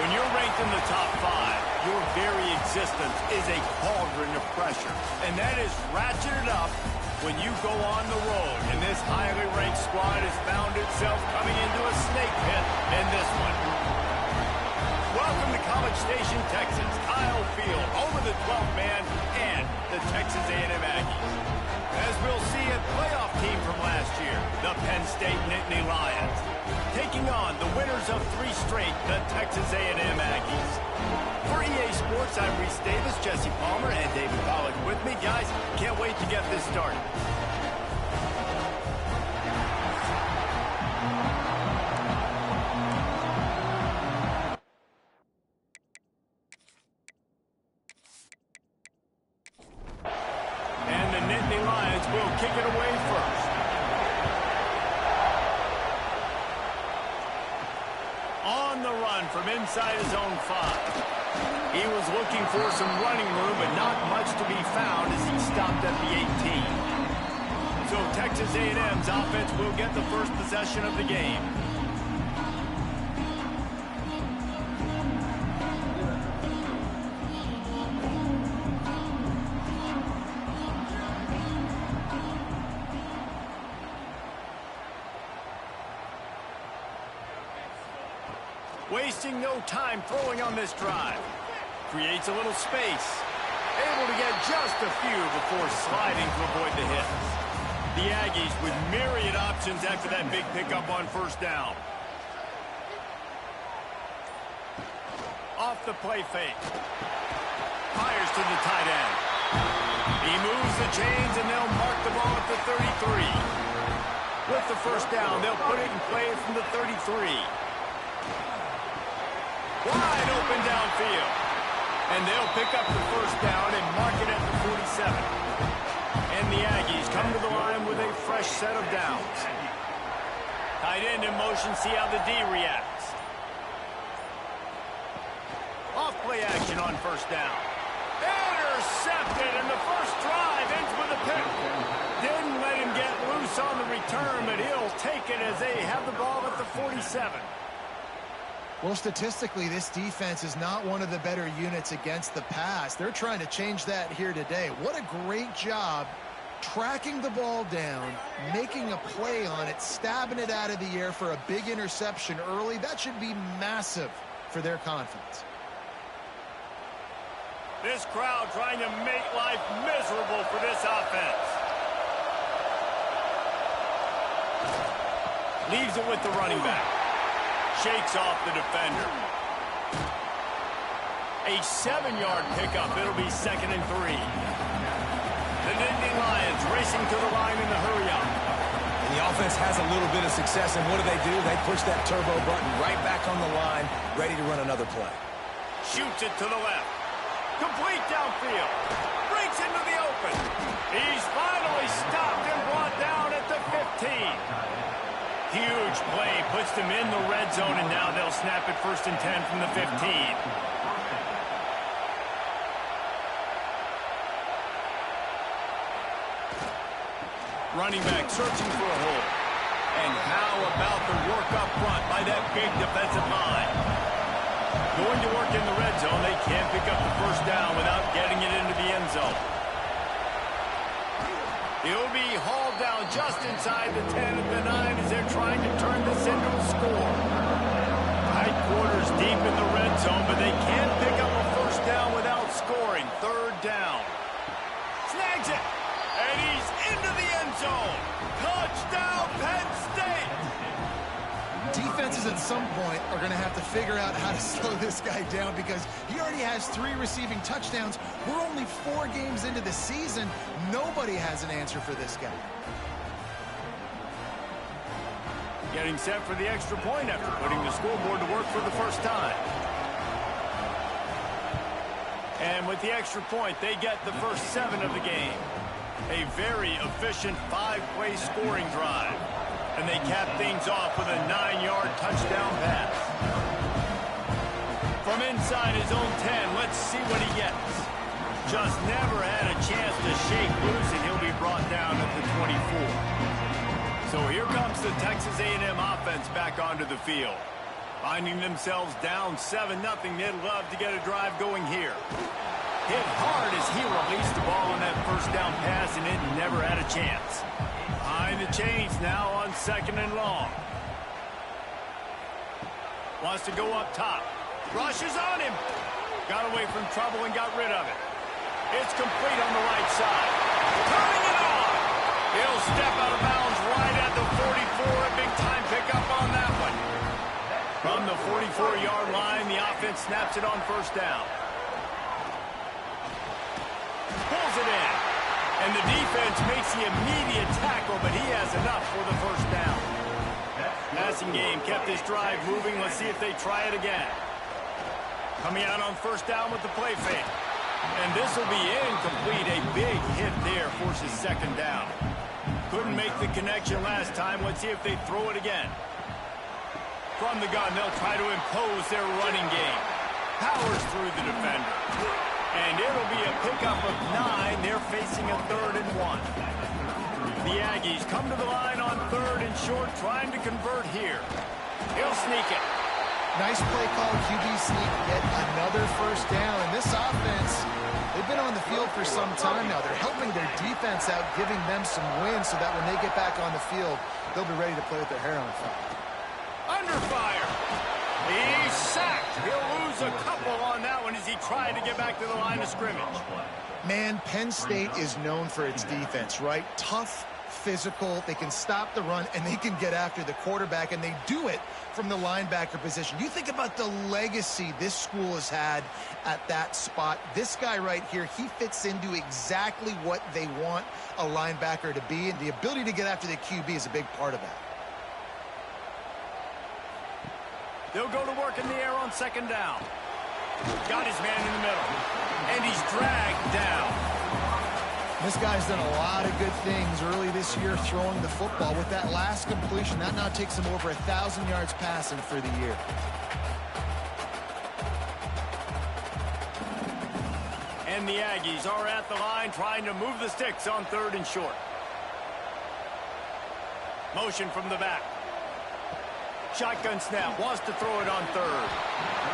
When you're ranked in the top 5, your very existence is a cauldron of pressure. And that is ratcheted up when you go on the road. And this highly ranked squad has found itself coming into a snake pit in this one. Welcome to College Station, Texas. Kyle Field, home of the 12th man and the Texas A&M Aggies. As we'll see, a playoff team from last year, the Penn State Nittany Lions, taking on the winners of 3 straight, the Texas A&M Aggies. For EA Sports, I'm Reese Davis, Jesse Palmer, and David Pollack with me. Guys, can't wait to get this started. And the Nittany Lions will kick it away first. On the run from inside his own 5. He was looking for some running room, but not much to be found as he stopped at the 18. So Texas A&M's offense will get the first possession of the game. Wasting no time throwing on this drive. Creates a little space. Able to get just a few before sliding to avoid the hits. The Aggies with myriad options after that big pickup on first down. Off the play fake. Fires to the tight end. He moves the chains and they'll mark the ball at the 33. With the first down, they'll put it in play from the 33. Wide open downfield. And they'll pick up the first down and mark it at the 47. And the Aggies come to the line with a fresh set of downs. Tight end in motion, see how the D reacts. Off play action on first down. Intercepted, and the first drive ends with a pick. Didn't let him get loose on the return, but he'll take it as they have the ball at the 47. Well, statistically, this defense is not one of the better units against the pass. They're trying to change that here today. What a great job tracking the ball down, making a play on it, stabbing it out of the air for a big interception early. That should be massive for their confidence. This crowd trying to make life miserable for this offense. Leaves it with the running back. Shakes off the defender. A 7-yard pickup. It'll be 2nd and 3. The Nittany Lions racing to the line in the hurry-up. And the offense has a little bit of success, and what do? They push that turbo button right back on the line, ready to run another play. Shoots it to the left. Complete downfield. Breaks into the open. He's finally stopped and brought down at the 15. Huge play, puts them in the red zone, and now they'll snap it 1st and 10 from the 15. Running back searching for a hole. And how about the work up front by that big defensive line? Going to work in the red zone, they can't pick up the first down without getting it into the end zone. He'll be hauled down just inside the 10 at the 9 as they're trying to turn this into a score. Tight quarters deep in the red zone, but they can't pick up a first down without scoring. 3rd down. Snags it, and he's into the end zone. Touchdown, Penn State! Defenses at some point are going to have to figure out how to slow this guy down because he already has 3 receiving touchdowns. We're only 4 games into the season. Nobody has an answer for this guy. Getting set for the extra point after putting the scoreboard to work for the first time. And with the extra point, they get the first 7 of the game. A very efficient 5-play scoring drive. And they cap things off with a 9-yard touchdown pass. From inside his own 10, let's see what he gets. Just never had a chance to shake loose, and he'll be brought down at the 24. So here comes the Texas A&M offense back onto the field. Finding themselves down 7-0, they'd love to get a drive going here. Hit hard as he released the ball on that first down pass, and it never had a chance. Behind the chains now on 2nd and long. Wants to go up top. Rushes on him. Got away from trouble and got rid of it. It's complete on the right side. Turning it on. He'll step out of bounds right at the 44. A big time pickup on that one. From the 44-yard line, the offense snaps it on first down. Pulls it in. And the defense makes the immediate tackle, but he has enough for the first down. Passing game kept this drive moving. Let's see if they try it again. Coming out on first down with the play fake. And this will be incomplete. A big hit there forces 2nd down. Couldn't make the connection last time. Let's see if they throw it again. From the gun, they'll try to impose their running game. Powers through the defender. And it'll be a pickup of 9. They're facing a 3rd and 1. The Aggies come to the line on 3rd and short, trying to convert here. He'll sneak it. Nice play call, QB sneak, get another first down. And this offense, they've been on the field for some time now. They're helping their defense out, giving them some wins so that when they get back on the field, they'll be ready to play with their hair on fire. Under fire. He's sacked. He'll lose a couple on that one as he tried to get back to the line of scrimmage. Man, Penn State is known for its defense, right? Tough, physical, they can stop the run, and they can get after the quarterback, and they do it from the linebacker position. You think about the legacy this school has had at that spot. This guy right here, he fits into exactly what they want a linebacker to be, and the ability to get after the QB is a big part of that. They'll go to work in the air on 2nd down. Got his man in the middle, and he's dragged down. This guy's done a lot of good things early this year throwing the football. With that last completion, that now takes him over 1,000 yards passing for the year. And the Aggies are at the line trying to move the sticks on 3rd and short. Motion from the back. Shotgun snap, wants to throw it on 3rd.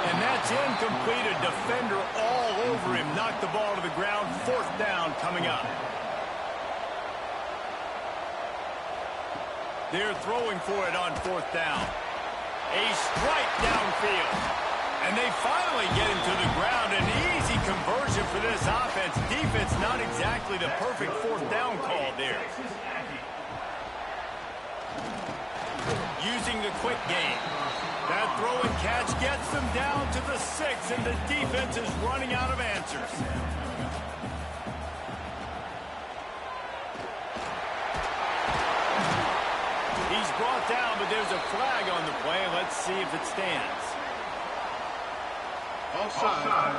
And that's incomplete. A defender all over him. Knocked the ball to the ground. 4th down coming up. They're throwing for it on 4th down. A strike downfield. And they finally get him to the ground. An easy conversion for this offense. Defense not exactly the perfect 4th down call there. Using the quick game. That throw and catch gets them down to the 6, and the defense is running out of answers. He's brought down, but there's a flag on the play. Let's see if it stands. Offside.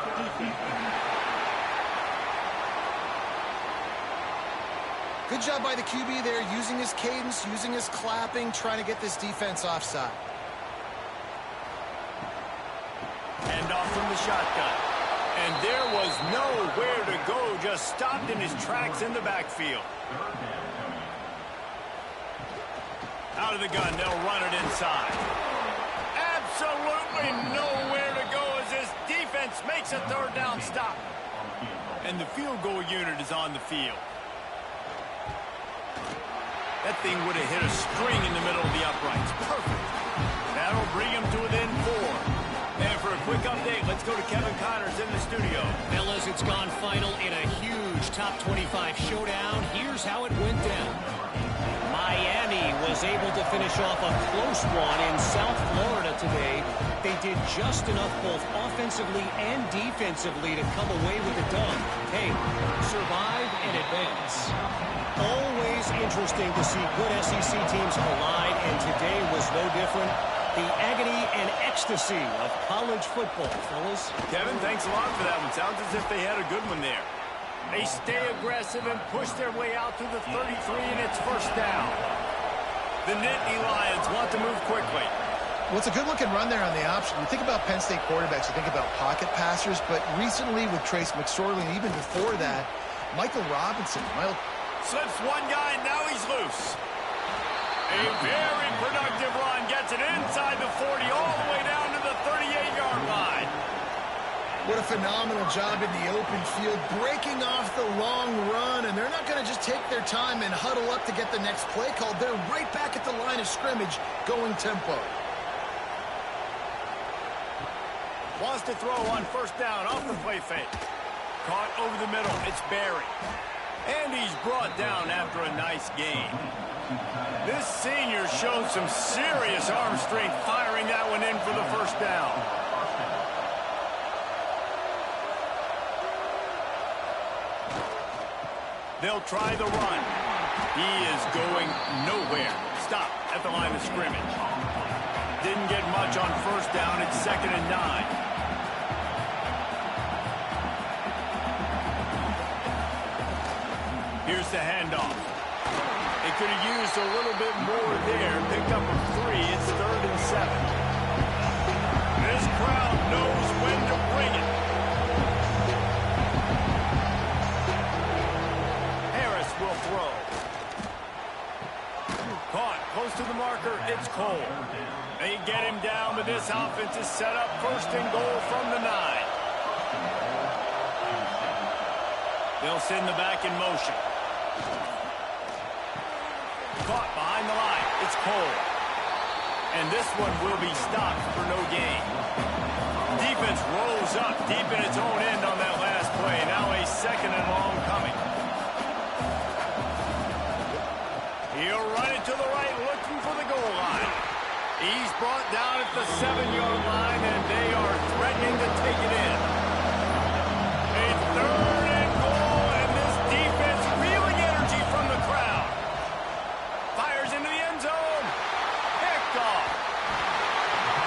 Good job by the QB there, using his cadence, using his clapping, trying to get this defense offside. Hand off from the shotgun. And there was nowhere to go, just stopped in his tracks in the backfield. Out of the gun, they'll run it inside. Absolutely nowhere to go as this defense makes a 3rd down stop. And the field goal unit is on the field. That thing would have hit a string in the middle of the uprights. Perfect. That'll bring him to within 4. And for a quick update, let's go to Kevin Connors in the studio. Fellas, it's gone final in a huge top 25 showdown. Here's how it went down. Miami was able to finish off a close one in South Florida today. They did just enough both offensively and defensively to come away with the dub. Hey, survive and advance. Always interesting to see good SEC teams collide, and today was no different. The agony and ecstasy of college football, fellas. Kevin, thanks a lot for that one. Sounds as if they had a good one there. They stay aggressive and push their way out to the 33, and it's 1st down. The Nittany Lions want to move quickly. Well, it's a good-looking run there on the option. You think about Penn State quarterbacks, you think about pocket passers, but recently with Trace McSorley, and even before that, Michael Robinson. Slips one guy, and now he's loose. A very productive run. Gets it inside the 40, all the way down What a phenomenal job in the open field, breaking off the long run, and they're not going to just take their time and huddle up to get the next play called. They're right back at the line of scrimmage, going tempo. Wants to throw on first down off the play fake. Caught over the middle. It's Barry. And he's brought down after a nice gain. This senior showed some serious arm strength firing that one in for the first down. They'll try the run. He is going nowhere. Stop at the line of scrimmage. Didn't get much on first down. It's 2nd and 9. Here's the handoff. They could have used a little bit more there. Picked up a 3. It's 3rd and 7. This crowd knows when to bring it. Harris will throw. Caught close to the marker. It's Cole. They get him down, but this offense is set up 1st and goal from the 9. They'll send the back in motion. Caught behind the line. It's Cole. And this one will be stopped for no gain. Defense rolls up deep in its own end on that last play. Now a 2nd and long coming. He'll run it to the right, looking for the goal line. He's brought down at the 7-yard line, and they are threatening to take it in. A 3rd and goal, and this defense reeling energy from the crowd. Fires into the end zone. Picked off.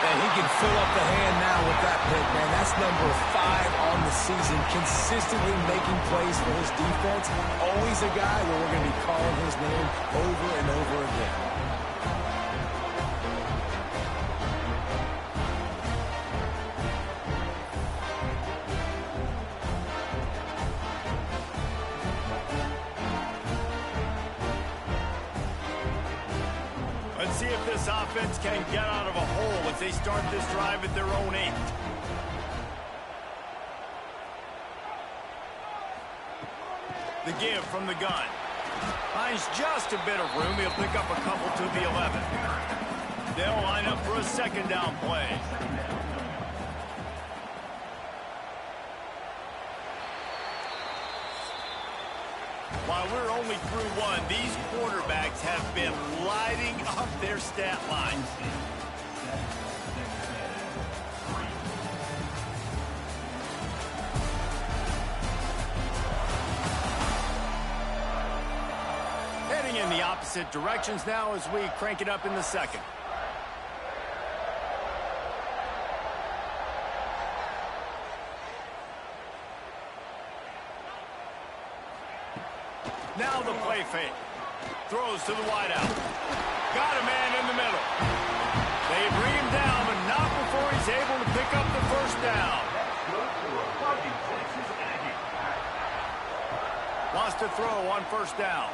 And he can fill up the hand now with that pick, man. That's number 5 on the season, consistently making plays for his defense. Always a guy where we're going to be calling his name over and over again. Let's see if this offense can get out of a hole as they start this drive at their own 8. The give from the gun. Finds just a bit of room. He'll pick up a couple to the 11. They'll line up for a 2nd down play. While we're only through one, these quarterbacks have been lighting up their stat lines. Heading in the opposite directions now as we crank it up in the 2nd. Now the play fake. Throws to the wideout. Got a man in the middle. They bring him down, but not before he's able to pick up the first down. Wants to throw on first down.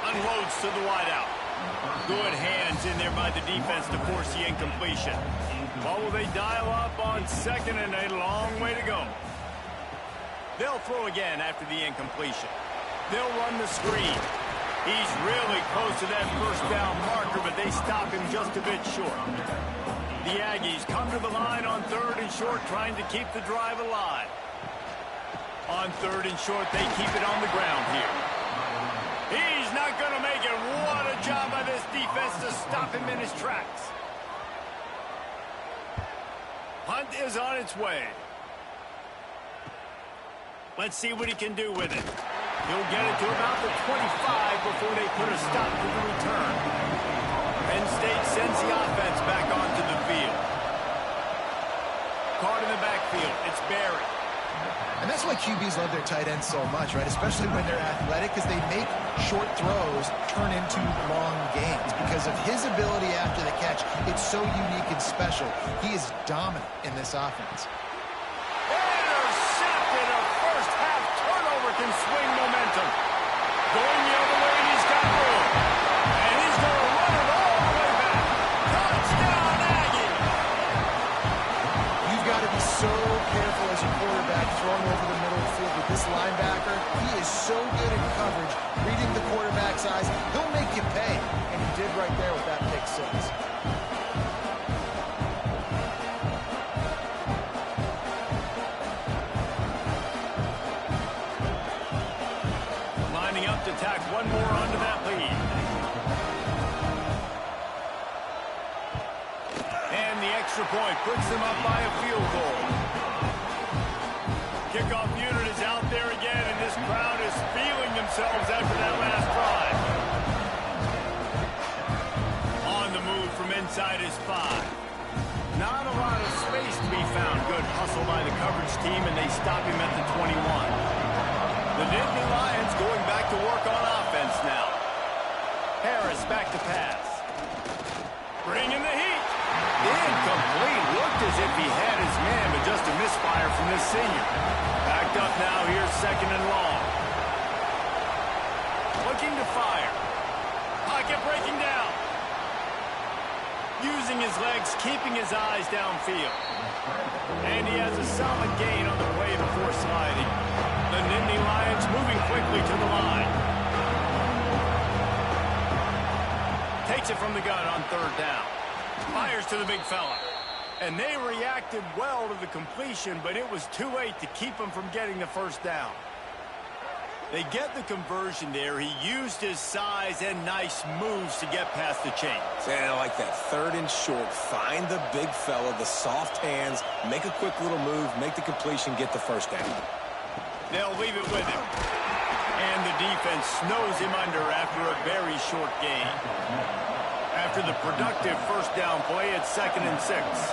Unloads to the wideout. Good hands in there by the defense to force the incompletion. What will they dial up on 2nd and a long way to go? They'll throw again after the incompletion. They'll run the screen. He's really close to that first down marker, but they stop him just a bit short. The Aggies come to the line on 3rd and short, trying to keep the drive alive. On 3rd and short, they keep it on the ground here. He's not going to make it. What a job by this defense to stop him in his tracks. Hunt is on its way. Let's see what he can do with it. He'll get it to about the 25 before they put a stop to the return. Penn State sends the offense back onto the field. Caught in the backfield. It's Barry. And that's why QBs love their tight ends so much, right? Especially when they're athletic, because they make short throws turn into long gains. Because of his ability after the catch, it's so unique and special. He is dominant in this offense. Intercepted. A first half turnover can swing momentum. Going the other way, he's got room. And he's going to run it all the way back. Touchdown, Aggies. You've got to be so careful as a quarterback says. Lining up to tack one more onto that lead. And the extra point puts them up by a field goal. Kickoff unit is out there again, and this crowd is feeling themselves after that last drive. On the move from inside his 5. Not a lot of space to be found. Good hustle by the coverage team, and they stop him at the 21. The Nittany Lions going back to work on offense now. Harris back to pass. Bringing the heat. Incomplete. Looked as if he had his man, but just a misfire from this senior. Backed up now. Here's second and long. Looking to fire. Pocket breaking down. Using his legs, keeping his eyes downfield. And he has a solid gain on the play before sliding. The Nittany Lions moving quickly to the line. Takes it from the gun on third down. Fires to the big fella. And they reacted well to the completion, but it was too late to keep him from getting the first down. They get the conversion there. He used his size and nice moves to get past the chains. And I like that. Third and short. Find the big fella, the soft hands, make a quick little move, make the completion, get the first down. They'll leave it with him. And the defense snows him under after a very short gain. After the productive first down play, it's 2nd and 6.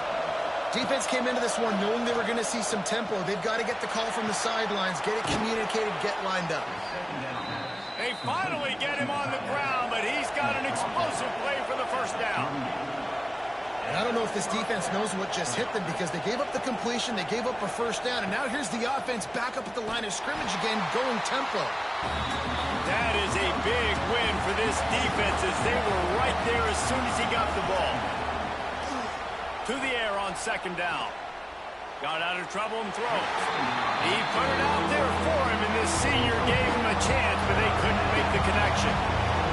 Defense came into this one knowing they were going to see some tempo. They've got to get the call from the sidelines, get it communicated, get lined up. They finally get him on the ground, but he's got an explosive play for the first down. And I don't know if this defense knows what just hit them because they gave up the completion, they gave up a first down, and now here's the offense back up at the line of scrimmage again, going tempo. That is a big win for this defense as they were right there as soon as he got the ball. To the air on second down. Got out of trouble and throws. He put it out there for him, and this senior gave him a chance, but they couldn't make the connection.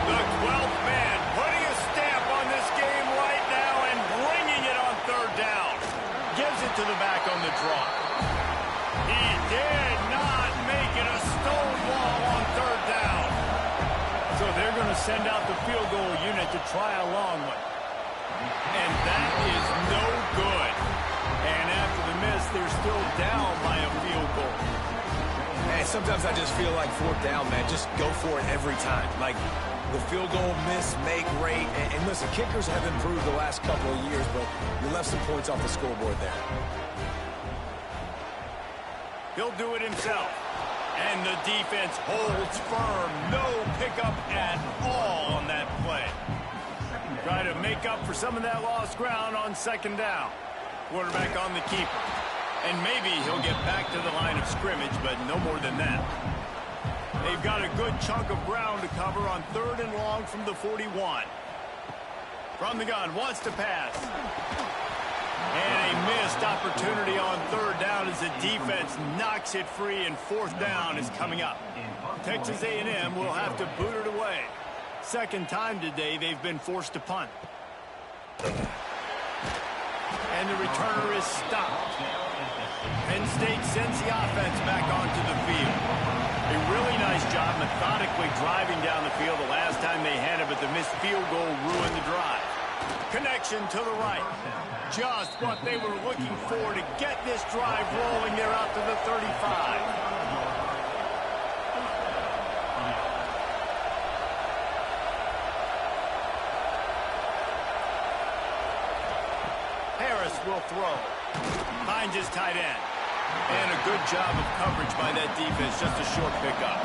The 12th man putting a stamp on this game right now and bringing it on third down. Gives it to the back on the draw. He did not make it a stone wall on third down. So they're going to send out the field goal unit to try a long one. And that is no good. And after the miss, they're still down by a field goal. Man, sometimes I just feel like fourth down, man. Just go for it every time. Like the field goal, miss, make, rate. And listen, kickers have improved the last couple of years, but you left some points off the scoreboard there. He'll do it himself. And the defense holds firm. No pickup at all on that play. Try to make up for some of that lost ground on second down. Quarterback on the keeper. And maybe he'll get back to the line of scrimmage, but no more than that. They've got a good chunk of ground to cover on third and long from the 41. From the gun, wants to pass. And a missed opportunity on third down as the defense knocks it free, and fourth down is coming up. Texas A&M will have to boot it away. Second time today they've been forced to punt. And the returner is stopped. Penn State sends the offense back onto the field. A really nice job methodically driving down the field the last time they had it, but the missed field goal ruined the drive. Connection to the right. Just what they were looking for to get this drive rolling. They're out to the 35. Will throw. Finds his tight end. And a good job of coverage by that defense. Just a short pickup.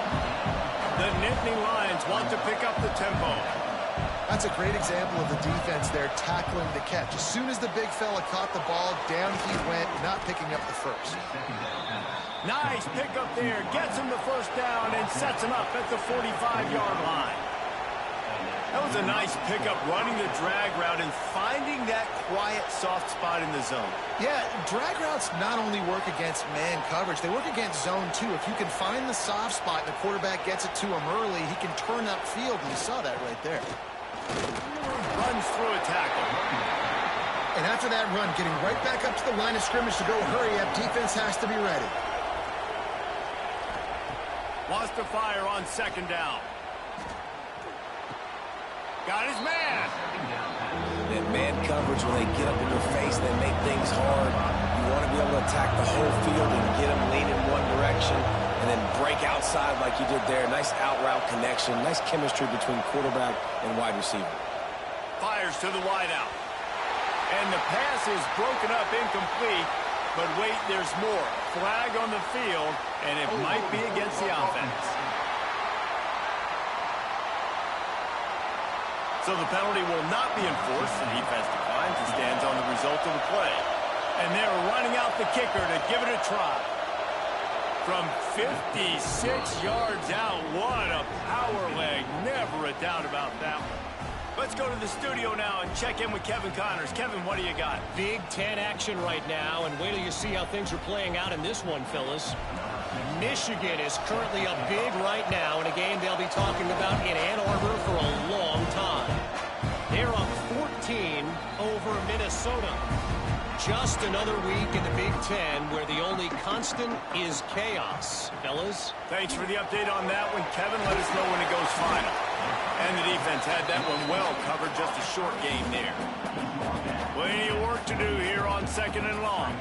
The Nittany Lions want to pick up the tempo. That's a great example of the defense there tackling the catch. As soon as the big fella caught the ball, down he went, not picking up the first. Nice pickup there. Gets him the first down and sets him up at the 45-yard line. That was a nice pickup, running the drag route and finding that quiet, soft spot in the zone. Yeah, drag routes not only work against man coverage, they work against zone too. If you can find the soft spot and the quarterback gets it to him early, he can turn upfield, and you saw that right there. Runs through a tackle. And after that run, getting right back up to the line of scrimmage to go hurry up, defense has to be ready. Wants to fire on second down. Got his man. And man coverage, when they get up in your face, they make things hard. You want to be able to attack the whole field and get them leaning one direction and then break outside like you did there. Nice out route connection. Nice chemistry between quarterback and wide receiver. Fires to the wideout. And the pass is broken up incomplete. But wait, there's more. Flag on the field, and it might be against the offense. So the penalty will not be enforced. The defense declines and stands on the result of the play. And they're running out the kicker to give it a try. From 56 yards out, what a power leg. Never a doubt about that one. Let's go to the studio now and check in with Kevin Connors. Kevin, what do you got? Big Ten action right now, and wait till you see how things are playing out in this one, fellas. Michigan is currently up big right now in a game they'll be talking about in Ann Arbor for a long time. They're up 14 over Minnesota. Just another week in the Big Ten where the only constant is chaos. Fellas? Thanks for the update on that one, Kevin. Let us know when it goes final. And the defense had that one well covered, just a short game there. Plenty of work to do here on second and long.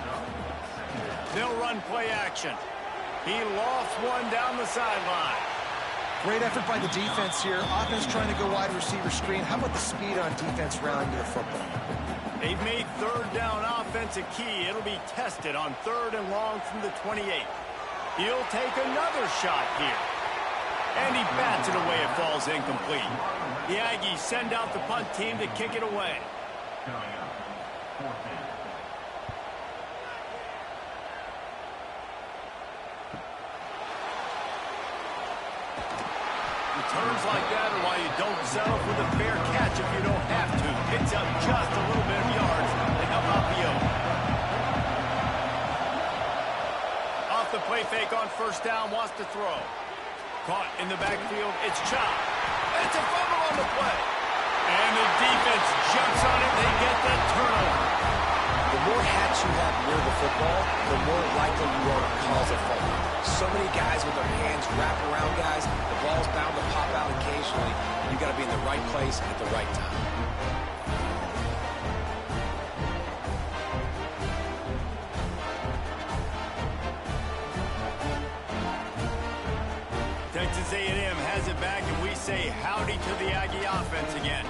They'll run play action. He lofts one down the sideline. Great effort by the defense here. Offense trying to go wide receiver screen. How about the speed on defense rallying to the football? They've made third down offense a key. It'll be tested on third and long from the 28. He'll take another shot here. And he bats it away. It falls incomplete. The Aggies send out the punt team to kick it away. Returns like that are why you don't settle for the fair catch if you don't have to. Picks up just a little bit of yards to help out the O. Off the play fake on first down, wants to throw. Caught in the backfield, it's Chop. It's a fumble on the play. And the defense jumps on it, they get the turnover. The more hats you have near the football, the more likely you are to cause a fumble. So many guys with their hands wrapped around guys, the ball's bound to pop out occasionally, and you got to be in the right place at the right time. Texas A&M has it back, and we say howdy to the Aggie offense again.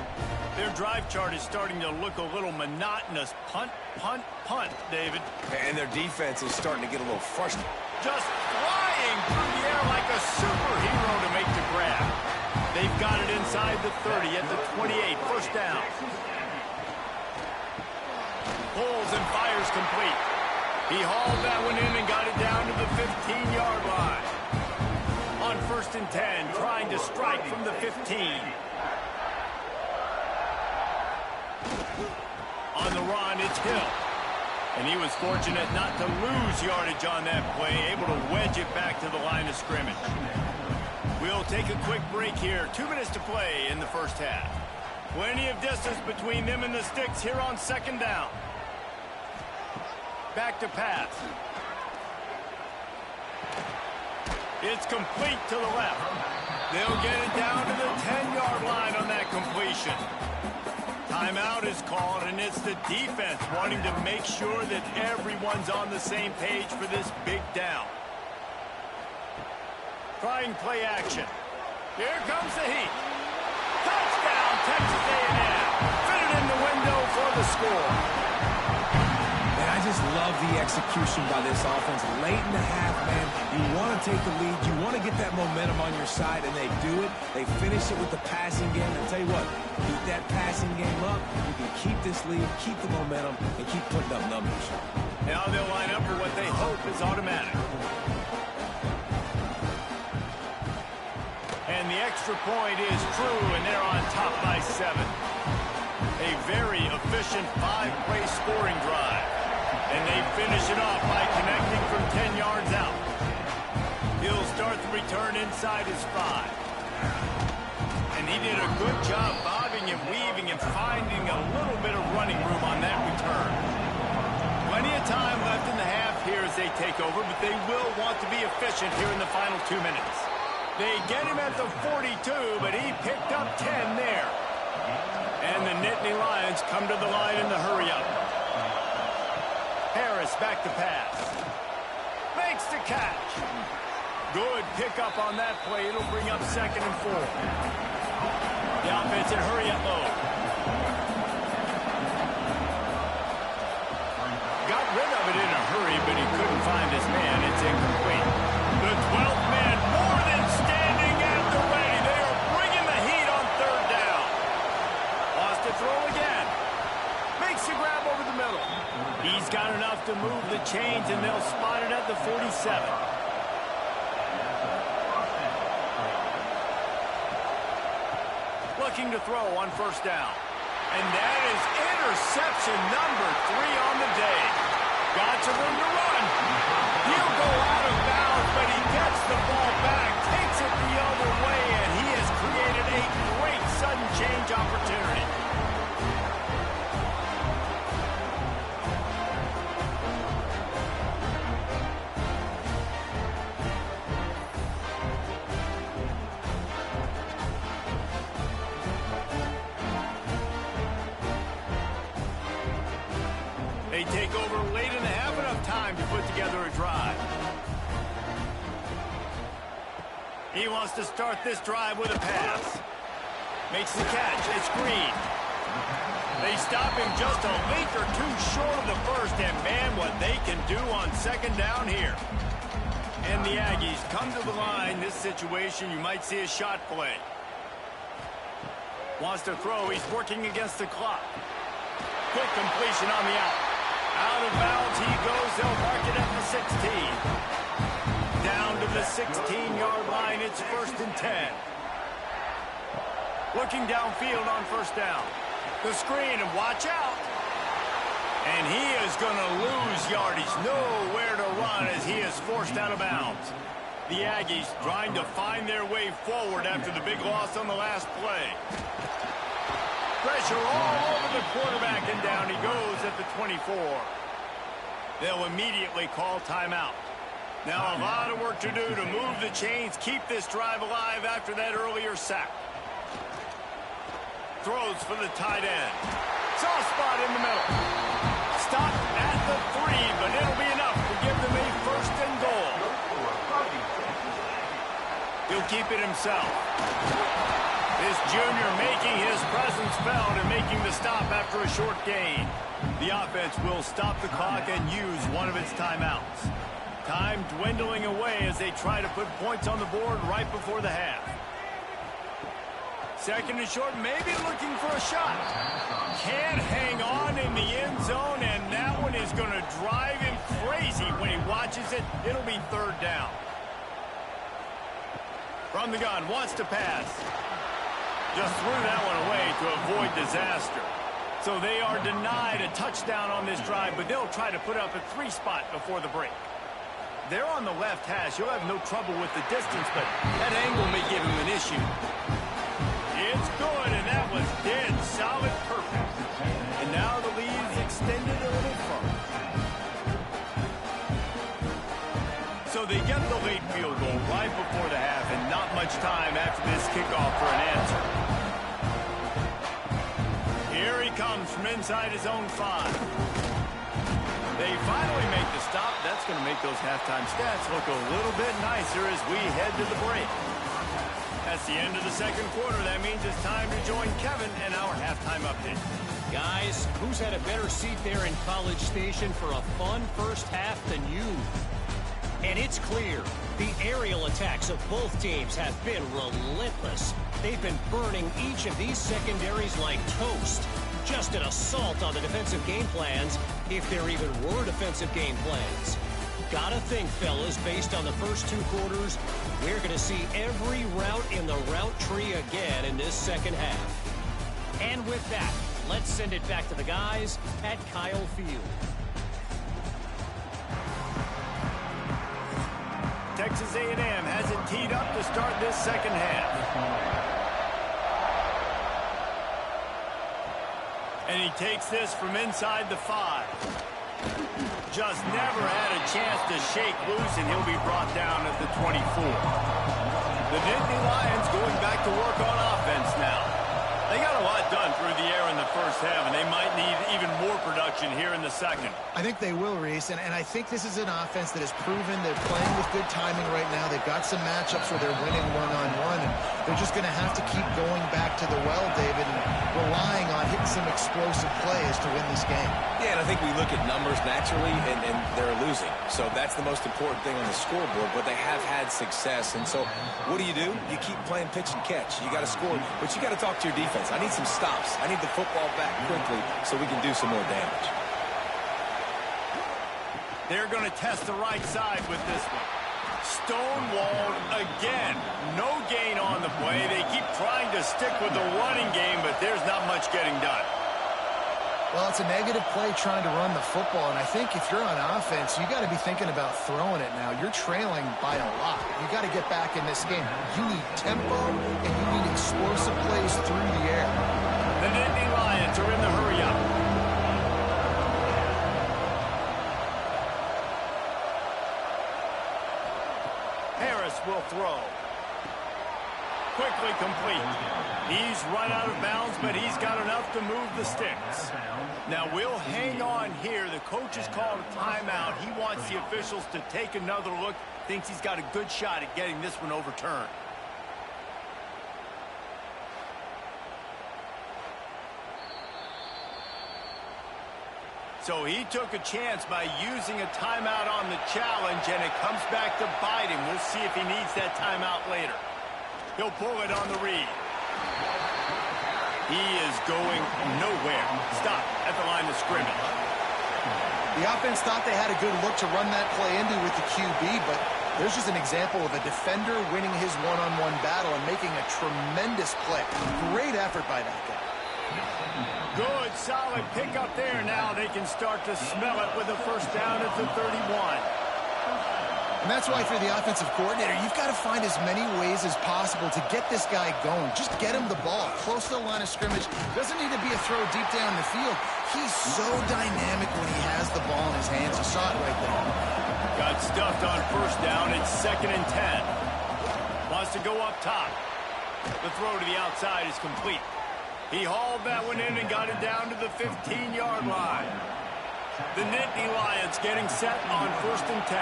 Their drive chart is starting to look a little monotonous. Punt, punt, punt, David. And their defense is starting to get a little frustrated. Just flying through the air like a superhero to make the grab. They've got it inside the 30 at the 28. First down. Pulls and fires complete. He hauled that one in and got it down to the 15-yard line. On first and 10, trying to strike from the 15. On the run, it's Hill. And he was fortunate not to lose yardage on that play, able to wedge it back to the line of scrimmage. We'll take a quick break here. 2 minutes to play in the first half. Plenty of distance between them and the sticks here on second down. Back to pass. It's complete to the left. They'll get it down to the 10-yard line on that completion. Timeout is called, and it's the defense wanting to make sure that everyone's on the same page for this big down. Trying play action. Here comes the heat. Touchdown, Texas A&M. Fitted in the window for the score. Man, I just love the execution by this offense. Late in the half, man, you want to take the lead. You want to get that momentum on your side, and they do it. They finish it with the passing game. And I'll tell you what, keep that passing game up. You can keep this lead, keep the momentum, and keep putting up numbers. Now they'll line up for what they hope is automatic. And the extra point is true, and they're on top by 7. A very efficient 5-play scoring drive. And they finish it off by connecting from 10 yards out. He'll start the return inside his 5. And he did a good job bobbing him finding a little bit of running room on that return. Plenty of time left in the half here as they take over, but they will want to be efficient here in the final 2 minutes. They get him at the 42, but he picked up 10 there. And the Nittany Lions come to the line in the hurry-up. Harris back to pass. Makes the catch. Good pickup on that play. It'll bring up 2nd and 4. The offense in hurry-up mode. Got rid of it in a hurry, but he couldn't find his man. It's incomplete. The 12th man more than standing at the ready. They are bringing the heat on 3rd down. Lost to throw again. Makes the grab over the middle. He's got enough to move the chains, and they'll spot it at the 47. Looking to throw on 1st down. And that is interception number 3 on the day. Got some room to run. He'll go out of bounds, but he gets the ball back, takes it the other way, and he has created a great sudden change opportunity. They take over late in the half, enough time to put together a drive. He wants to start this drive with a pass. Makes the catch. It's Green. They stop him just a link or two short of the first, and man, what they can do on 2nd down here. And the Aggies come to the line. This situation, you might see a shot play. Wants to throw. He's working against the clock. Quick completion on the out. Out of bounds he goes. They'll mark it at the 16. Down to the 16-yard line. It's 1st and 10. Looking downfield on 1st down. The screen, and watch out. And he is going to lose yardage. Nowhere to run as he is forced out of bounds. The Aggies trying to find their way forward after the big loss on the last play. Pressure all over the quarterback, and down he goes at the 24. They'll immediately call timeout. Now a lot of work to do to move the chains, keep this drive alive after that earlier sack. Throws for the tight end. Soft spot in the middle. Stop at the 3, but it'll be enough to give them a 1st and goal. He'll keep it himself. This junior making his presence felt and making the stop after a short gain. The offense will stop the clock and use one of its timeouts. Time dwindling away as they try to put points on the board right before the half. 2nd and short, maybe looking for a shot. Can't hang on in the end zone, and that one is going to drive him crazy when he watches it. It'll be 3rd down. From the gun, wants to pass. Just threw that one away to avoid disaster. So they are denied a touchdown on this drive, but they'll try to put up a 3 spot before the break. They're on the left hash. You'll have no trouble with the distance, but that angle may give him an issue. It's good, and that was dead solid perfect. And now the lead's extended a little further. So they get the late field goal right before the half, and not much time after this kickoff for an answer. Here he comes from inside his own 5. They finally make the stop. That's going to make those halftime stats look a little bit nicer as we head to the break. That's the end of the 2nd quarter. That means it's time to join Kevin and our halftime update. Guys, who's had a better seat there in College Station for a fun first half than you? And it's clear, the aerial attacks of both teams have been relentless. They've been burning each of these secondaries like toast. Just an assault on the defensive game plans, if there even were defensive game plans. Gotta think, fellas, based on the first 2 quarters, we're going to see every route in the route tree again in this 2nd half. And with that, let's send it back to the guys at Kyle Field. Texas A&M has it teed up to start this 2nd half. He takes this from inside the 5. Just never had a chance to shake loose, and he'll be brought down at the 24. The Nittany Lions going back to work on offense now. They got a lot done through the air in the first half, and they might need even more production here in the second. I think they will, Reese, and I think this is an offense that has proven they're playing with good timing right now. They've got some matchups where they're winning one-on-one, and they're just going to have to keep going back to the well, David, and relying on hitting some explosive plays to win this game. Yeah, and I think we look at numbers naturally, and they're losing. So that's the most important thing on the scoreboard, but they have had success. And so what do? You keep playing pitch and catch. You got to score, but you got to talk to your defense. I need some stops. I need the football back quickly so we can do some more damage. They're going to test the right side with this one. Stonewalled again. No gain on the play. They keep trying to stick with the running game, but there's not much getting done. Well, it's a negative play trying to run the football, and I think if you're on offense, you got to be thinking about throwing it now. You're trailing by a lot. You got to get back in this game. You need tempo, and you need explosive plays through the air. The Nittany Lions are in the hurry-up. Harris will throw. Quickly complete. He's run out of bounds, but he's got enough to move the sticks. Now we'll hang on here. The coach has called a timeout. He wants the officials to take another look. Thinks he's got a good shot at getting this one overturned. So he took a chance by using a timeout on the challenge, and it comes back to bite him. We'll see if he needs that timeout later. He'll pull it on the read. He is going nowhere. Stop at the line of scrimmage. The offense thought they had a good look to run that play into with the QB, but there's just an example of a defender winning his one-on-one battle and making a tremendous play. Great effort by that guy. Good, solid pickup there. Now they can start to smell it with a first down at the 31. And that's why for the offensive coordinator, you've got to find as many ways as possible to get this guy going. Just get him the ball close to the line of scrimmage. Doesn't need to be a throw deep down the field. He's so dynamic when he has the ball in his hands. You saw it right there. Got stuffed on first down. It's 2nd and 10. Wants to go up top. The throw to the outside is complete. He hauled that one in and got it down to the 15-yard line. The Nittany Lions getting set on 1st and 10.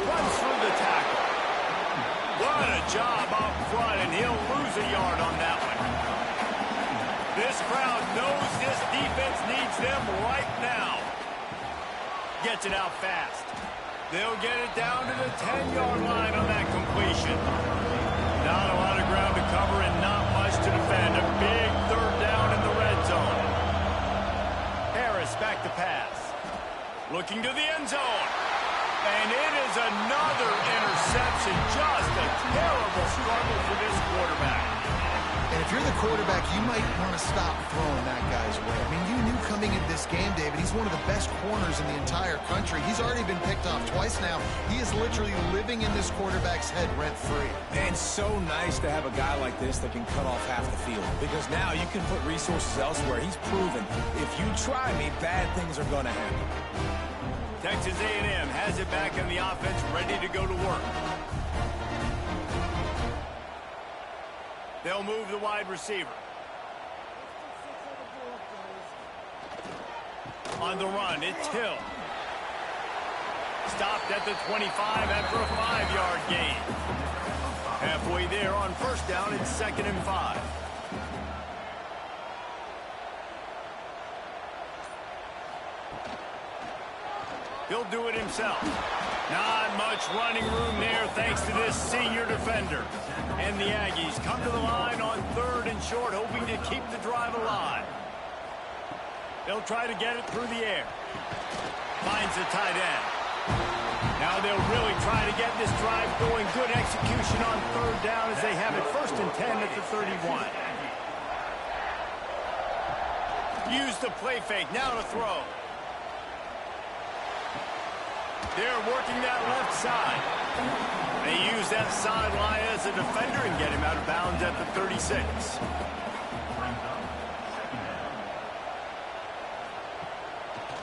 Runs through the tackle. What a job up front, and he'll lose a yard on that one. This crowd knows this defense needs them right now. Gets it out fast. They'll get it down to the 10-yard line on that completion. Not a lot of ground to cover and not much to defend. A big 3rd down in the red zone. Harris back to pass. Looking to the end zone. And it is another interception. Just a terrible struggle for this quarterback. And if you're the quarterback, you might want to stop throwing that guy's way. I mean, you knew coming into this game, David, he's one of the best corners in the entire country. He's already been picked off twice now. He is literally living in this quarterback's head rent-free. And so nice to have a guy like this that can cut off half the field. Because now you can put resources elsewhere. He's proven if you try me, bad things are going to happen. Texas A&M has it back in the offense, ready to go to work. They'll move the wide receiver. On the run, it's Hill. Stopped at the 25 after a 5-yard gain. Halfway there on first down, it's 2nd and 5. He'll do it himself. Not much running room there thanks to this senior defender. And the Aggies come to the line on 3rd and short, hoping to keep the drive alive. They'll try to get it through the air. Finds the tight end. Now they'll really try to get this drive going. Good execution on 3rd down as they have it 1st and 10 at the 31. Use the play fake. Now to throw. They're working that left side. They use that sideline as a defender and get him out of bounds at the 36.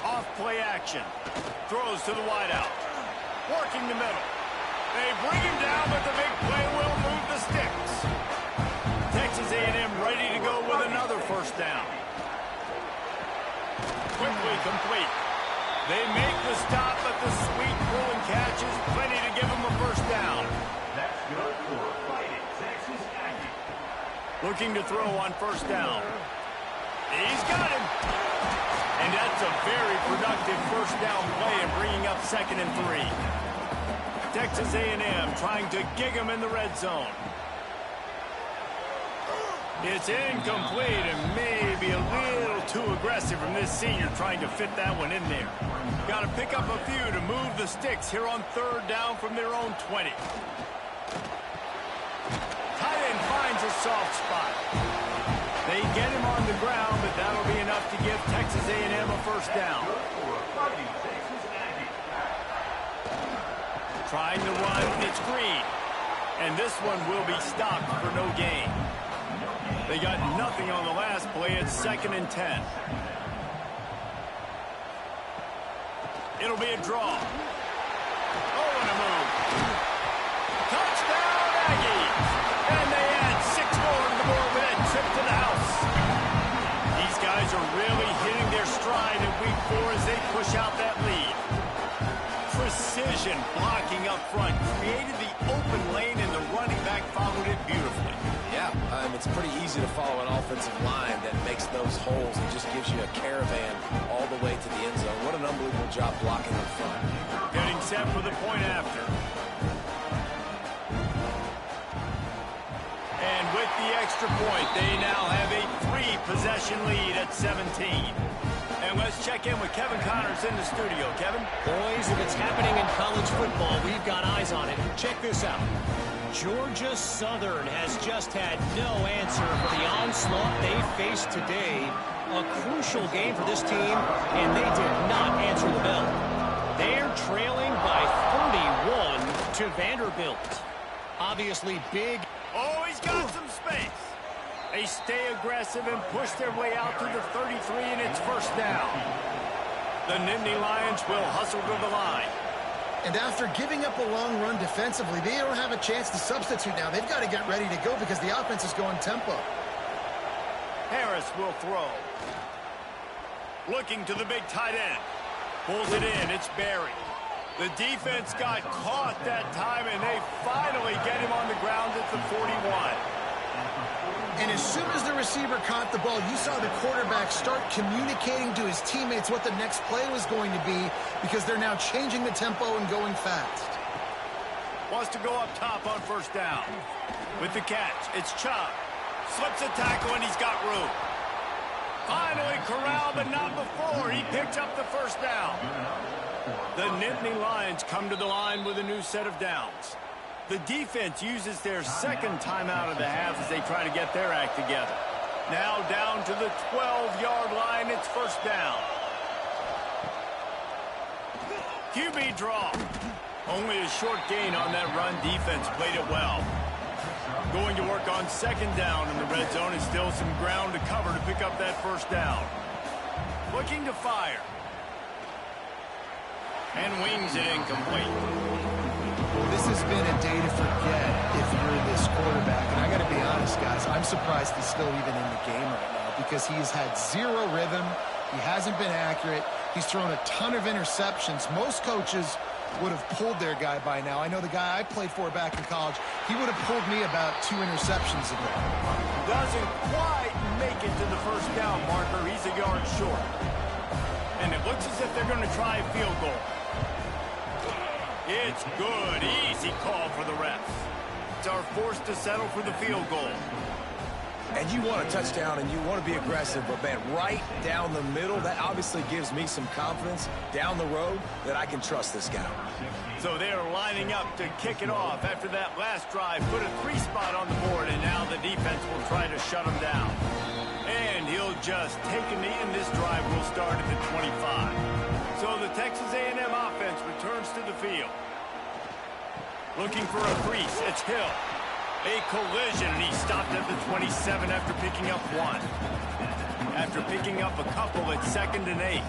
Off play action. Throws to the wideout. Working the middle. They bring him down, but the big play will move the sticks. Texas A&M ready to go with another first down. Quickly complete. They make the stop, but the sweet throw and catch is plenty to give them a first down. That's good for Fighting Texas Aggies. Looking to throw on first down. He's got him. And that's a very productive first down play and bringing up 2nd and 3. Texas A&M trying to gig him in the red zone. It's incomplete and maybe a little too aggressive from this senior trying to fit that one in there. Got to pick up a few to move the sticks here on 3rd down from their own 20. Tight end finds a soft spot. They get him on the ground, but that'll be enough to give Texas A&M a first down. Trying to run, it's Green. And this one will be stopped for no gain. They got nothing on the last play. It's 2nd and 10. It'll be a draw. Oh, and a move. Touchdown, Aggies. And they add 6 more to the board with that trip to the house. These guys are really hitting their stride in week 4 as they push out that lead. Precision blocking up front. Created the open lane, and the running back followed it beautifully. Yeah, it's pretty easy to follow an offensive line that makes those holes and just gives you a caravan all the way to the end zone. What an unbelievable job blocking up front. Getting set for the point after. And with the extra point, they now have a 3-possession lead at 17. And let's check in with Kevin Connors in the studio. Kevin? Boys, if it's happening in college football, we've got eyes on it. Check this out. Georgia Southern has just had no answer for the onslaught they faced today. A crucial game for this team, and they did not answer the bell. They're trailing by 31 to Vanderbilt. Obviously big. Oh, he's got some space. They stay aggressive and push their way out to the 33, and it's first down. The Nittany Lions will hustle to the line. And after giving up a long run defensively, they don't have a chance to substitute now. They've got to get ready to go because the offense is going tempo. Harris will throw. Looking to the big tight end. Pulls it in. It's Barry. The defense got caught that time, and they finally get him on the ground at the 41. And as soon as the receiver caught the ball, you saw the quarterback start communicating to his teammates what the next play was going to be because they're now changing the tempo and going fast. Wants to go up top on first down. With the catch, it's Chubb. Slips a tackle, and he's got room. Finally corralled, but not before. He picked up the first down. The Nittany Lions come to the line with a new set of downs. The defense uses their 2nd timeout of the half as they try to get their act together. Now down to the 12-yard line. It's first down. QB draw. Only a short gain on that run. Defense played it well. Going to work on 2nd down in the red zone, and still some ground to cover to pick up that first down. Looking to fire. And wings it incomplete. This has been a day to forget if you're this quarterback. And I got to be honest, guys, I'm surprised he's still even in the game right now because he's had 0 rhythm. He hasn't been accurate. He's thrown a ton of interceptions. Most coaches would have pulled their guy by now. I know the guy I played for back in college, he would have pulled me about 2 interceptions ago. Doesn't quite make it to the first down marker. He's a yard short. And it looks as if they're going to try a field goal. It's good. Easy call for the refs. It's our forced to settle for the field goal. And you want a touchdown and you want to be aggressive, but man, right down the middle, that obviously gives me some confidence down the road that I can trust this guy. So they're lining up to kick it off after that last drive. Put a 3 spot on the board, and now the defense will try to shut him down. And he'll just take a knee, and this drive will start at the 25. So the Texas A&M offense returns to the field. Looking for a crease. It's Hill. A collision, and he stopped at the 27 after picking up one. After picking up a couple, it's 2nd and 8.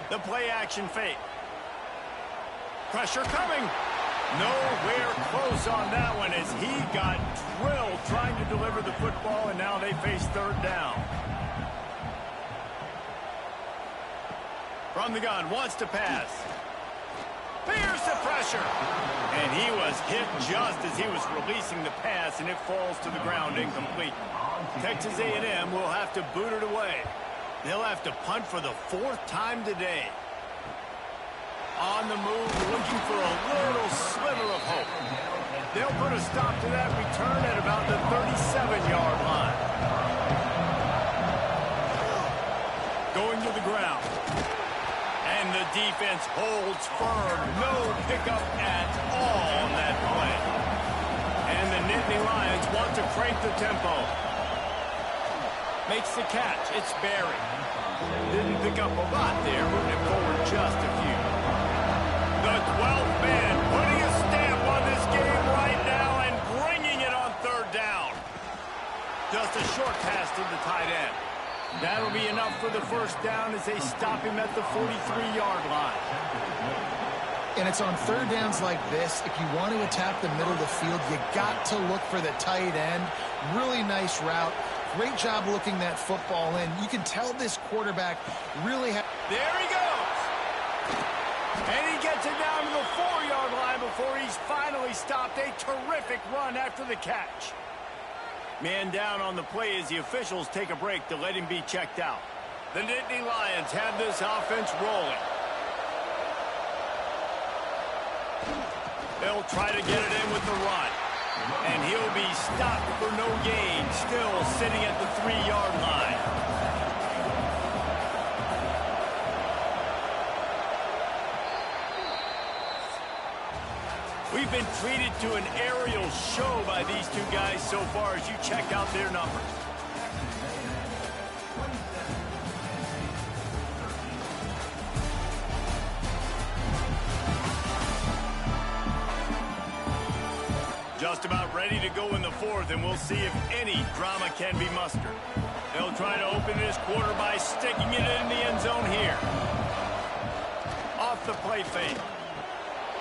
The play action fake. Pressure coming. Nowhere close on that one as he got drilled trying to deliver the football, and now they face 3rd down. From the gun, wants to pass. Fears the pressure. And he was hit just as he was releasing the pass, and it falls to the ground incomplete. Texas A&M will have to boot it away. They'll have to punt for the 4th time today. On the move, looking for a little sliver of hope. They'll put a stop to that return at about the 37-yard line. Going to the ground. And the defense holds firm. No pickup at all on that play. And the Nittany Lions want to crank the tempo. Makes the catch. It's Barry. Didn't pick up a lot there, moving it forward just a few. The 12th man putting a stamp on this game right now and bringing it on 3rd down. Just a short pass to the tight end. That'll be enough for the 1st down as they stop him at the 43-yard line. And it's on 3rd downs like this. If you want to attack the middle of the field, you got to look for the tight end. Really nice route. Great job looking that football in. You can tell this quarterback really has... There he goes. And he gets it down to the 4-yard line before he's finally stopped. A terrific run after the catch. Man down on the play as the officials take a break to let him be checked out. The Nittany Lions have this offense rolling. They'll try to get it in with the run. And he'll be stopped for no gain, still sitting at the 3-yard line. We've been treated to an aerial show by these two guys so far as you check out their numbers. Just about ready to go in the 4th, and we'll see if any drama can be mustered. They'll try to open this quarter by sticking it in the end zone here. Off the play fake.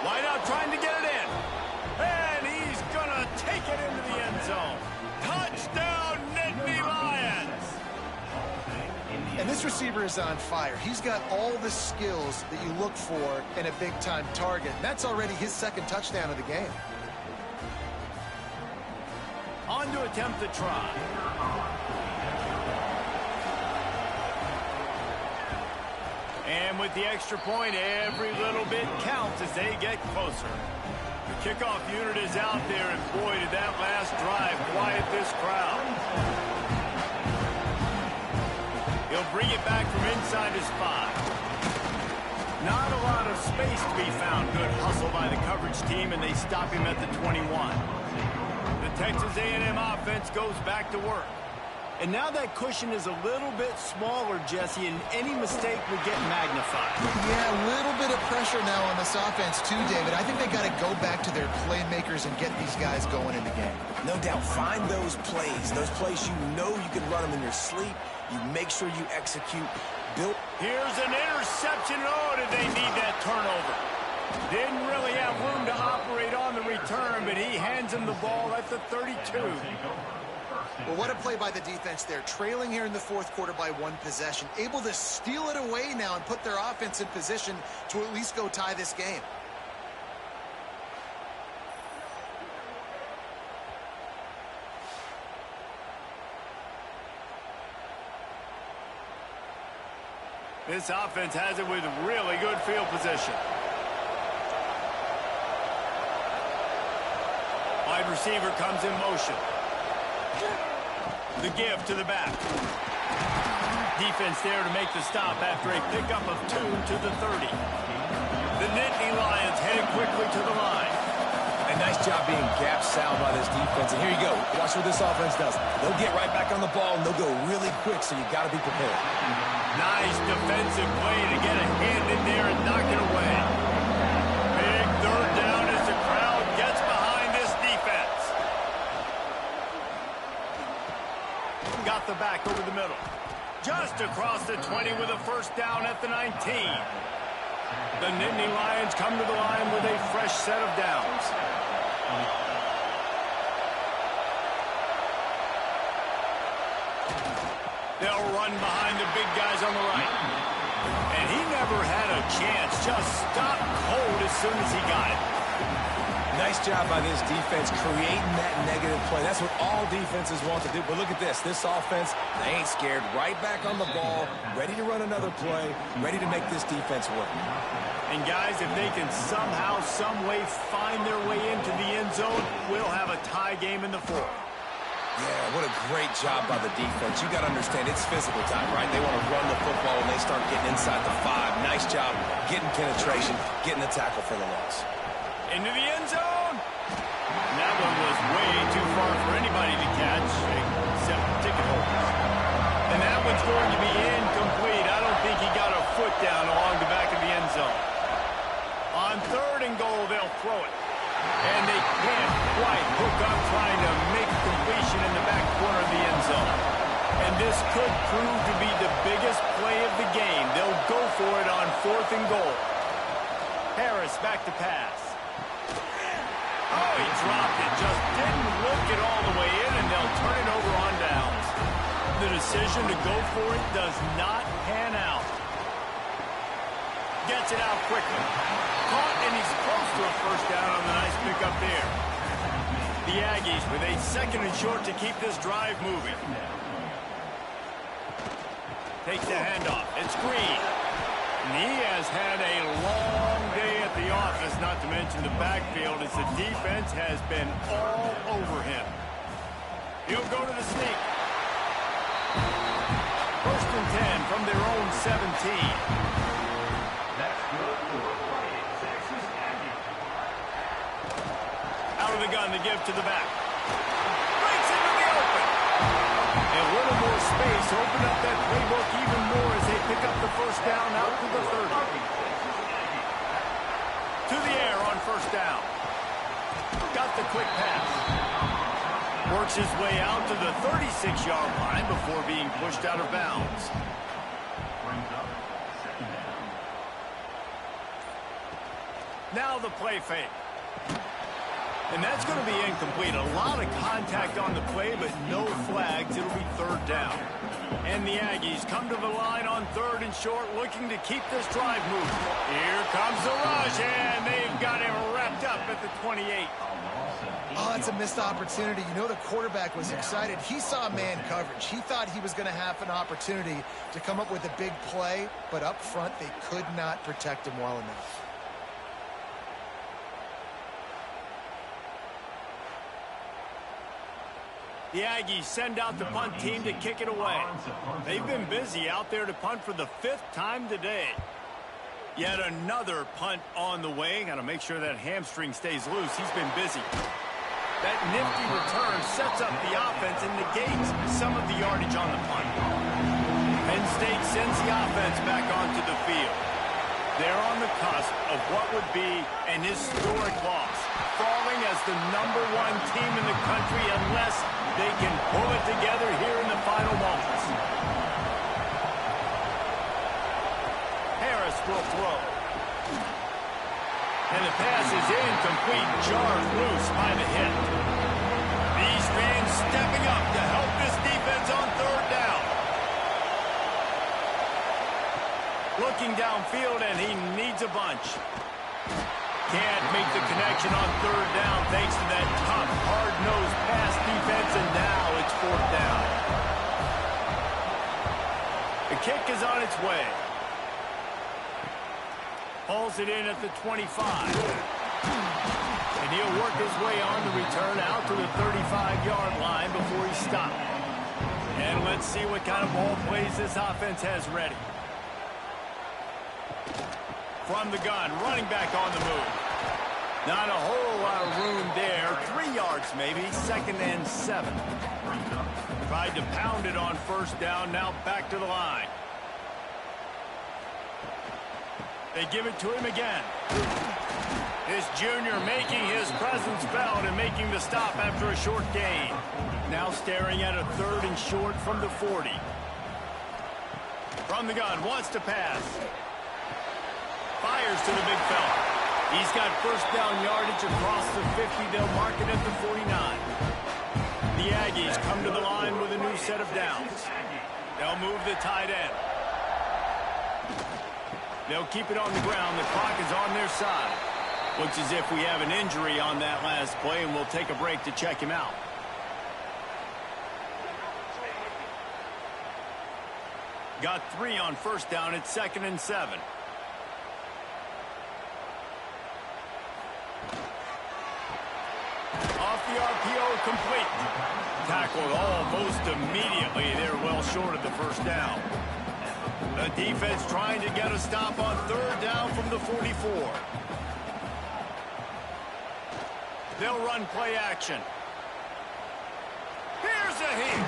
Wide out trying to get it in. And he's going to take it into the end zone. Touchdown, Nittany Lions! And this receiver is on fire. He's got all the skills that you look for in a big-time target. That's already his 2nd touchdown of the game. On to attempt the try. And with the extra point, every little bit counts as they get closer. The kickoff unit is out there, and boy, did that last drive quiet this crowd. He'll bring it back from inside his 5. Not a lot of space to be found. Good hustle by the coverage team, and they stop him at the 21. The Texas A&M offense goes back to work. And now that cushion is a little bit smaller, Jesse, and any mistake would get magnified. Yeah, a little bit of pressure now on this offense too, David. I think they got to go back to their playmakers and get these guys going in the game. No doubt. Find those plays you know you can run them in your sleep. You make sure you execute. Here's an interception. Oh, did they need that turnover? Didn't really have room to operate on the return, but he hands him the ball at the 32. Well, what a play by the defense there. Trailing here in the 4th quarter by 1 possession. Able to steal it away now and put their offense in position to at least go tie this game. This offense has it with really good field position. Wide receiver comes in motion. The give to the back. Defense there to make the stop after a pickup of 2 to the 30. The Nittany Lions headed quickly to the line. And Nice job being gap sound by this defense. And here you go. Watch what this offense does. They'll get right back on the ball, and they'll go really quick, so you got to be prepared. Nice defensive play to get a hand in there and knock it away. Big third down as the crowd gets behind this defense. Got the back over the middle. Just across the 20 with a first down at the 19. The Nittany Lions come to the line with a fresh set of downs. They'll run behind the big guys on the right. And he never had a chance. Just stopped cold as soon as he got it. Nice job by this defense creating that negative play. That's what all defenses want to do. But look at this. This offense, they ain't scared. Right back on the ball, ready to run another play, ready to make this defense work. And guys, if they can somehow, some way find their way into the end zone, we'll have a tie game in the fourth. Yeah, what a great job by the defense. You got to understand, it's physical time, right? They want to run the football, and they start getting inside the 5. Nice job getting penetration, getting the tackle for the loss. Into the end zone. And that one was way too far for anybody to catch, except ticket holders. And that one's going to be incomplete. I don't think he got a foot down along the back of the end zone. On 3rd and goal, they'll throw it. And they can't quite hook up trying to make a completion in the back corner of the end zone. And this could prove to be the biggest play of the game. They'll go for it on 4th and goal. Harris back to pass. Oh, he dropped it. Just didn't look it all the way in, and they'll turn it over on downs. The decision to go for it does not pan out. Gets it out quickly. Caught, and he's close to a first down on the nice pickup there. The Aggies with a 2nd and short to keep this drive moving. Takes the handoff. It's Green. And he has had a long day at the office, not to mention the backfield, as the defense has been all over him. He'll go to the sneak. 1st and 10 from their own 17. That's good for fighting Texas Aggies. Out of the gun to give to the back. Breaks into the open. A little more space. Open up that playbook even more as they pick up the first down out to the 30. To the air on first down. Got the quick pass. Works his way out to the 36-yard line before being pushed out of bounds. Now the play fake. And that's going to be incomplete. A lot of contact on the play, but no flags. It'll be 3rd down. And the Aggies come to the line on 3rd and short, looking to keep this drive moving. Here comes the rush, and they've got him wrapped up at the 28. Oh, that's a missed opportunity. You know the quarterback was excited. He saw man coverage. He thought he was going to have an opportunity to come up with a big play, but up front they could not protect him well enough. The Aggies send out the punt team to kick it away. They've been busy out there to punt for the 5th time today. Yet another punt on the way. Got to make sure that hamstring stays loose. He's been busy. That nifty return sets up the offense and negates some of the yardage on the punt. Penn State sends the offense back onto the field. They're on the cusp of what would be an historic loss, falling as the #1 team in the country unless they can pull it together here in the final moments. Harris will throw. And the pass is incomplete, jarred loose by the hit. These fans stepping up to help this defense on 3rd down. Looking downfield, and he needs a bunch. Can't make the connection on 3rd down thanks to that tough, hard-nosed pass defense, and now it's 4th down. The kick is on its way. Hauls it in at the 25. And he'll work his way on the return out to the 35-yard line before he's stopped. And let's see what kind of ball plays this offense has ready. From the gun, running back on the move. Not a whole lot of room there. 3 yards maybe. 2nd and 7. Tried to pound it on 1st down. Now back to the line. They give it to him again. This junior making his presence felt and making the stop after a short gain. Now staring at a 3rd and short from the 40. From the gun, wants to pass. Fires to the big fella. He's got 1st down yardage across the 50. They'll mark it at the 49. The Aggies come to the line with a new set of downs. They'll move the tight end. They'll keep it on the ground. The clock is on their side. Looks as if we have an injury on that last play, and we'll take a break to check him out. Got 3 on 1st down. It's 2nd and 7. Off the RPO, complete. Tackled almost immediately. They're well short of the 1st down. The defense trying to get a stop on 3rd down from the 44. They'll run play action. Here's a hit.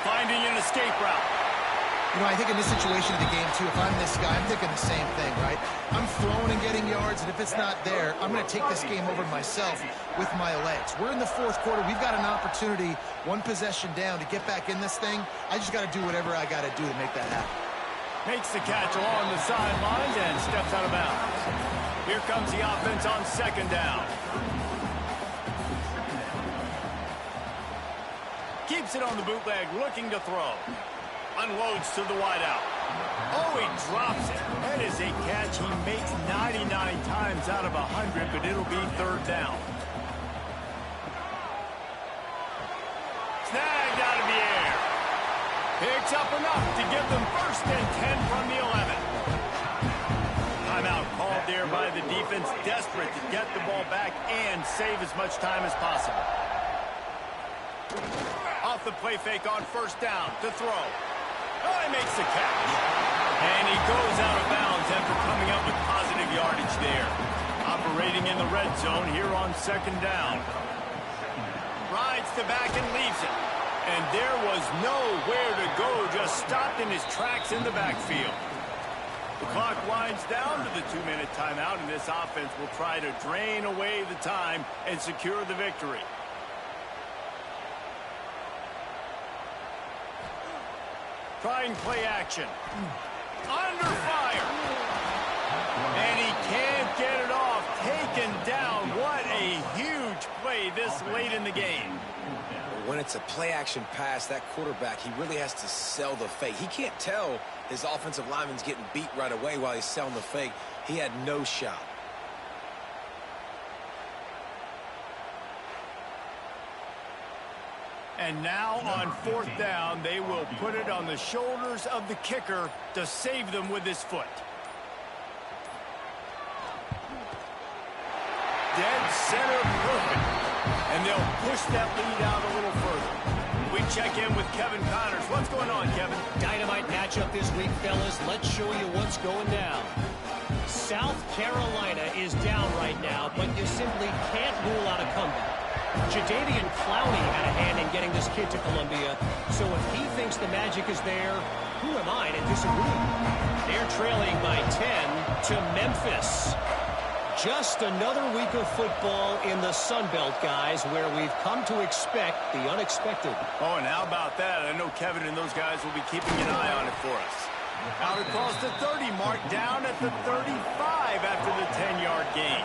Finding an escape route. You know, I think in this situation of the game, too, if I'm this guy, I'm thinking the same thing, right? I'm throwing and getting yards, and if it's not there, I'm going to take this game over myself with my legs. We're in the 4th quarter. We've got an opportunity, 1 possession down, to get back in this thing. I just got to do whatever I got to do to make that happen. Makes the catch along the sidelines and steps out of bounds. Here comes the offense on 2nd down. Keeps it on the bootleg, looking to throw. Unloads to the wideout. Oh, he drops it. That is a catch he makes 99 times out of 100, but it'll be 3rd down. Snagged out of the air. Picks up enough to give them 1st and 10 from the 11. Timeout called there by the defense, desperate to get the ball back and save as much time as possible. Off the play fake on 1st down to throw. Oh, he makes the catch. And he goes out of bounds after coming up with positive yardage there. Operating in the red zone here on 2nd down. Rides the back and leaves it. And there was nowhere to go, just stopped in his tracks in the backfield. The clock winds down to the 2-minute timeout, and this offense will try to drain away the time and secure the victory. Trying play action. Under fire. And he can't get it off. Taken down. What a huge play this late in the game. When it's a play-action pass, that quarterback, he really has to sell the fake. He can't tell his offensive lineman's getting beat right away while he's selling the fake. He had no shot. And now on 4th down, they will put it on the shoulders of the kicker to save them with his foot. Dead center perfect. And they'll push that lead out a little further. We check in with Kevin Connors. What's going on, Kevin? Dynamite matchup this week, fellas. Let's show you what's going down. South Carolina is down right now, but you simply can't rule out a comeback. Jadeveon Clowney had a hand in getting this kid to Columbia, so if he thinks the magic is there, who am I to disagree? They're trailing by 10 to Memphis. Just another week of football in the Sun Belt, guys, where we've come to expect the unexpected. Oh, and how about that? I know Kevin and those guys will be keeping an eye on it for us. Out across the 30 mark, down at the 35 after the 10-yard gain.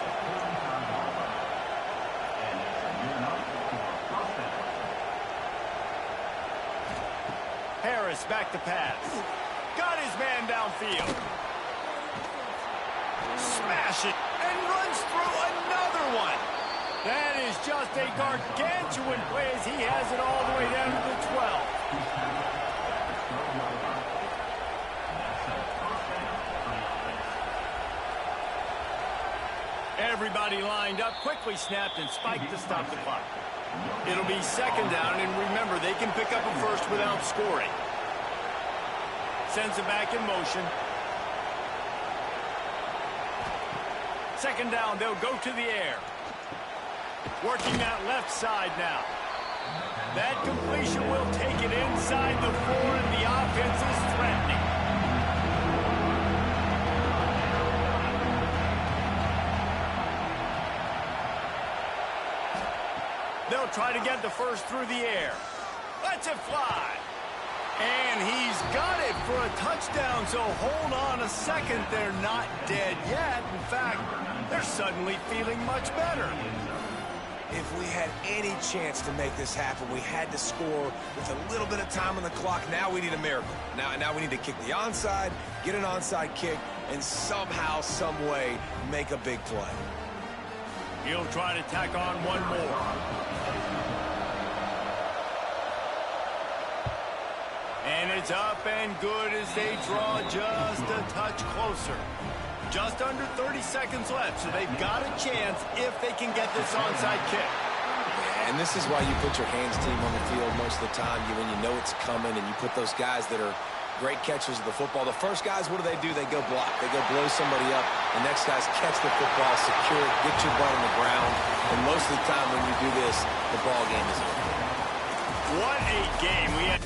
Harris back to pass. Got his man downfield. Smash it and runs through another one. That is just a gargantuan play as he has it all the way down to the 12. Everybody lined up, quickly snapped and spiked to stop the clock. It'll be 2nd down, and remember, they can pick up a 1st without scoring. Sends it back in motion. 2nd down, they'll go to the air. Working that left side now. That completion will take it inside the 4, and the offense is threatening. They'll try to get the first through the air. Lets it fly. And he's got it for a touchdown, so hold on a second. They're not dead yet. In fact, they're suddenly feeling much better. If we had any chance to make this happen, we had to score with a little bit of time on the clock. Now we need a miracle. Now we need to kick the onside, get an onside kick, and somehow, some way, make a big play. He'll try to tack on one more. And it's up and good as they draw just a touch closer. Just under 30 seconds left, so they've got a chance if they can get this onside kick. And this is why you put your hands team on the field most of the time, when you know it's coming, and you put those guys that are great catchers of the football. The first guys, what do? They go block. They go blow somebody up. The next guys catch the football, secure it, get your butt on the ground. And most of the time when you do this, the ball game is over. What a game we had.